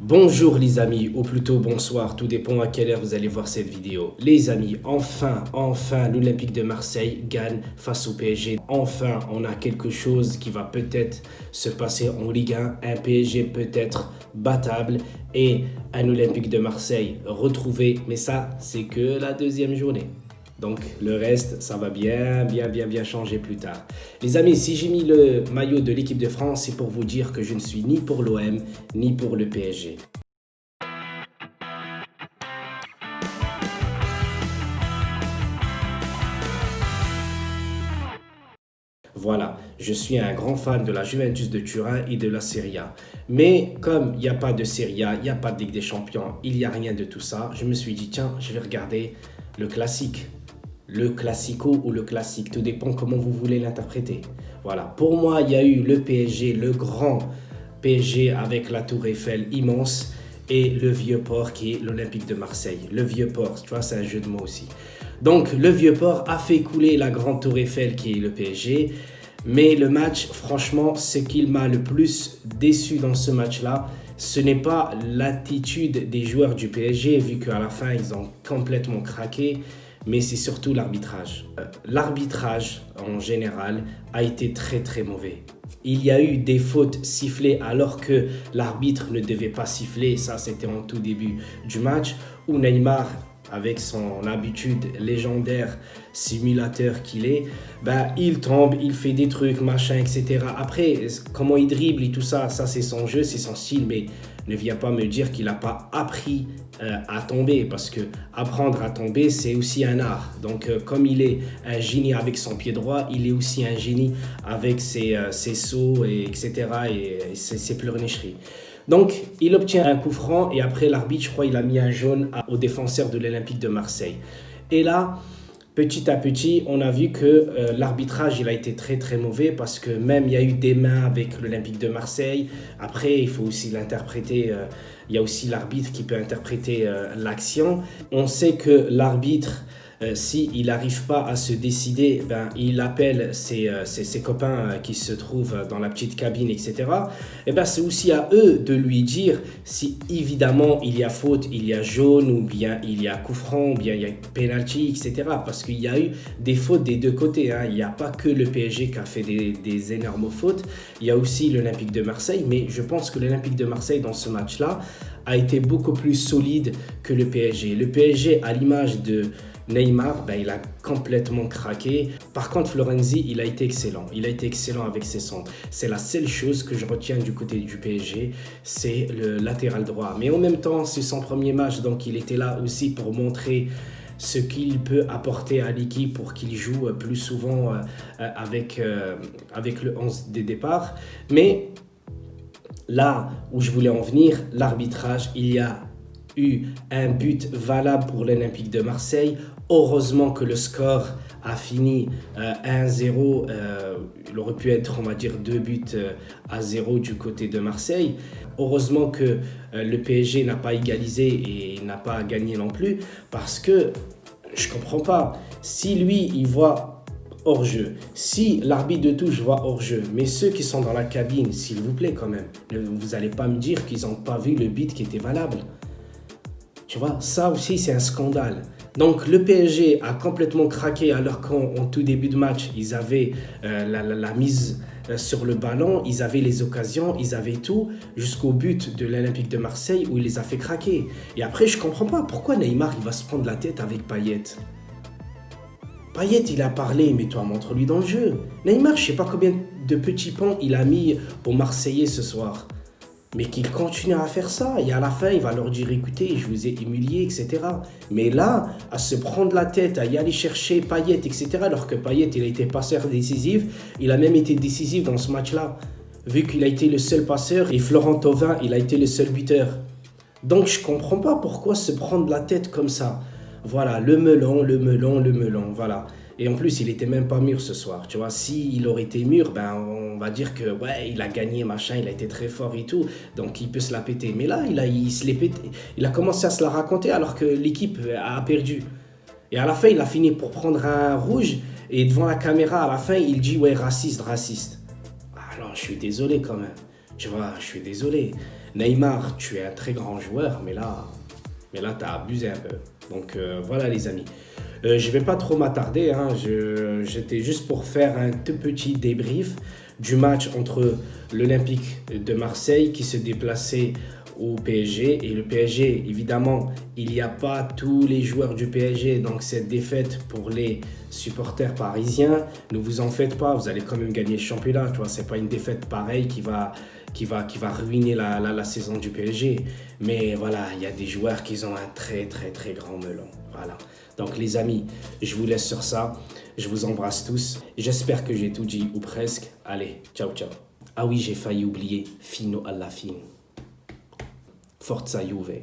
Bonjour les amis, ou plutôt bonsoir, tout dépend à quelle heure vous allez voir cette vidéo. Les amis, enfin, l'Olympique de Marseille gagne face au PSG. Enfin, on a quelque chose qui va peut-être se passer en Ligue 1, un PSG peut-être battable et un Olympique de Marseille retrouvé. Mais ça, c'est que la deuxième journée. Donc le reste, ça va bien changer plus tard. Les amis, si j'ai mis le maillot de l'équipe de France, c'est pour vous dire que je ne suis ni pour l'OM, ni pour le PSG. Voilà, je suis un grand fan de la Juventus de Turin et de la Serie A. Mais comme il n'y a pas de Serie A, il n'y a pas de Ligue des Champions, il n'y a rien de tout ça, je me suis dit, tiens, je vais regarder le classique. Le classico ou le classique, tout dépend comment vous voulez l'interpréter. Voilà, pour moi, il y a eu le PSG, le grand PSG avec la Tour Eiffel immense et le Vieux-Port qui est l'Olympique de Marseille. Le Vieux-Port, tu vois, c'est un jeu de mots aussi. Donc, le Vieux-Port a fait couler la grande Tour Eiffel qui est le PSG. Mais le match, franchement, ce qui m'a le plus déçu dans ce match-là, ce n'est pas l'attitude des joueurs du PSG, vu qu'à la fin, ils ont complètement craqué, mais c'est surtout l'arbitrage. L'arbitrage, en général, a été très mauvais. Il y a eu des fautes sifflées alors que l'arbitre ne devait pas siffler. Ça, c'était en tout début du match où Neymar, avec son habitude légendaire simulateur qu'il est, il tombe, il fait des trucs, machin, etc. Après, comment il dribble et tout ça, ça c'est son jeu, c'est son style, mais ne viens pas me dire qu'il n'a pas appris à tomber, parce que apprendre à tomber, c'est aussi un art. Donc, comme il est un génie avec son pied droit, il est aussi un génie avec ses sauts, et etc. et ses pleurnicheries. Donc, il obtient un coup franc et après l'arbitre, je crois, il a mis un jaune au défenseur de l'Olympique de Marseille. Et là, petit à petit, on a vu que l'arbitrage, il a été très mauvais parce que même il y a eu des mains avec l'Olympique de Marseille. Après, il faut aussi l'interpréter. Il y a aussi l'arbitre qui peut interpréter l'action. On sait que l'arbitre, s'il n'arrive pas à se décider, il appelle ses copains qui se trouvent dans la petite cabine, etc. C'est aussi à eux de lui dire si évidemment il y a faute, il y a jaune, ou bien il y a coup franc, ou bien il y a penalty, etc. Parce qu'il y a eu des fautes des deux côtés. Il n'y a pas que le PSG qui a fait des énormes fautes. Il y a aussi l'Olympique de Marseille. Mais je pense que l'Olympique de Marseille, dans ce match-là, a été beaucoup plus solide que le PSG. Le PSG, à l'image de Neymar, il a complètement craqué. Par contre, Florenzi, il a été excellent. Il a été excellent avec ses centres. C'est la seule chose que je retiens du côté du PSG, c'est le latéral droit. Mais en même temps, c'est son premier match, donc il était là aussi pour montrer ce qu'il peut apporter à l'équipe pour qu'il joue plus souvent avec le 11 des départs. Mais là où je voulais en venir, l'arbitrage, il y a eu un but valable pour l'Olympique de Marseille. Heureusement que le score a fini 1-0. Il aurait pu être, on va dire, 2 buts à 0 du côté de Marseille. Heureusement que le PSG n'a pas égalisé et n'a pas gagné non plus, parce que je ne comprends pas. Si lui, il voit hors-jeu, si l'arbitre de touche voit hors-jeu, mais ceux qui sont dans la cabine, s'il vous plaît quand même, vous n'allez pas me dire qu'ils n'ont pas vu le but qui était valable. Tu vois, ça aussi, c'est un scandale. Donc, le PSG a complètement craqué alors qu'en tout début de match, ils avaient la mise sur le ballon, ils avaient les occasions, ils avaient tout, jusqu'au but de l'Olympique de Marseille où il les a fait craquer. Et après, je ne comprends pas pourquoi Neymar il va se prendre la tête avec Payet. Payet, il a parlé, mais toi, montre-lui dans le jeu. Neymar, je ne sais pas combien de petits ponts il a mis pour Marseillais ce soir. Mais qu'il continue à faire ça, et à la fin, il va leur dire, écoutez, je vous ai humilié, etc. Mais là, à se prendre la tête, à y aller chercher Payet, etc., alors que Payet, il a été passeur décisif, il a même été décisif dans ce match-là, vu qu'il a été le seul passeur, et Florent Thauvin, il a été le seul buteur. Donc, je comprends pas pourquoi se prendre la tête comme ça. Voilà, le melon, voilà. Et en plus, il était même pas mûr ce soir, tu vois. S'il aurait été mûr, on va dire que, ouais, il a gagné, machin, il a été très fort et tout, donc il peut se la péter. Mais là, il se l'est pété. Il a commencé à se la raconter alors que l'équipe a perdu. Et à la fin, il a fini pour prendre un rouge, et devant la caméra, à la fin, il dit, ouais, raciste. Ah non, je suis désolé quand même. Tu vois, je suis désolé. Neymar, tu es un très grand joueur, mais là tu as abusé un peu. Donc voilà les amis. Je vais pas trop m'attarder, hein. J'étais juste pour faire un tout petit débrief du match entre l'Olympique de Marseille qui se déplaçait au PSG. Et le PSG, évidemment, il n'y a pas tous les joueurs du PSG. Donc cette défaite pour les supporters parisiens, ne vous en faites pas, vous allez quand même gagner le championnat. Tu vois, c'est pas une défaite pareille qui va ruiner la saison du PSG. Mais voilà, il y a des joueurs qui ont un très très très grand melon. Voilà. Donc les amis, je vous laisse sur ça. Je vous embrasse tous. J'espère que j'ai tout dit ou presque. Allez, ciao ciao. Ah oui, j'ai failli oublier. Fino alla fine. Forza Juve.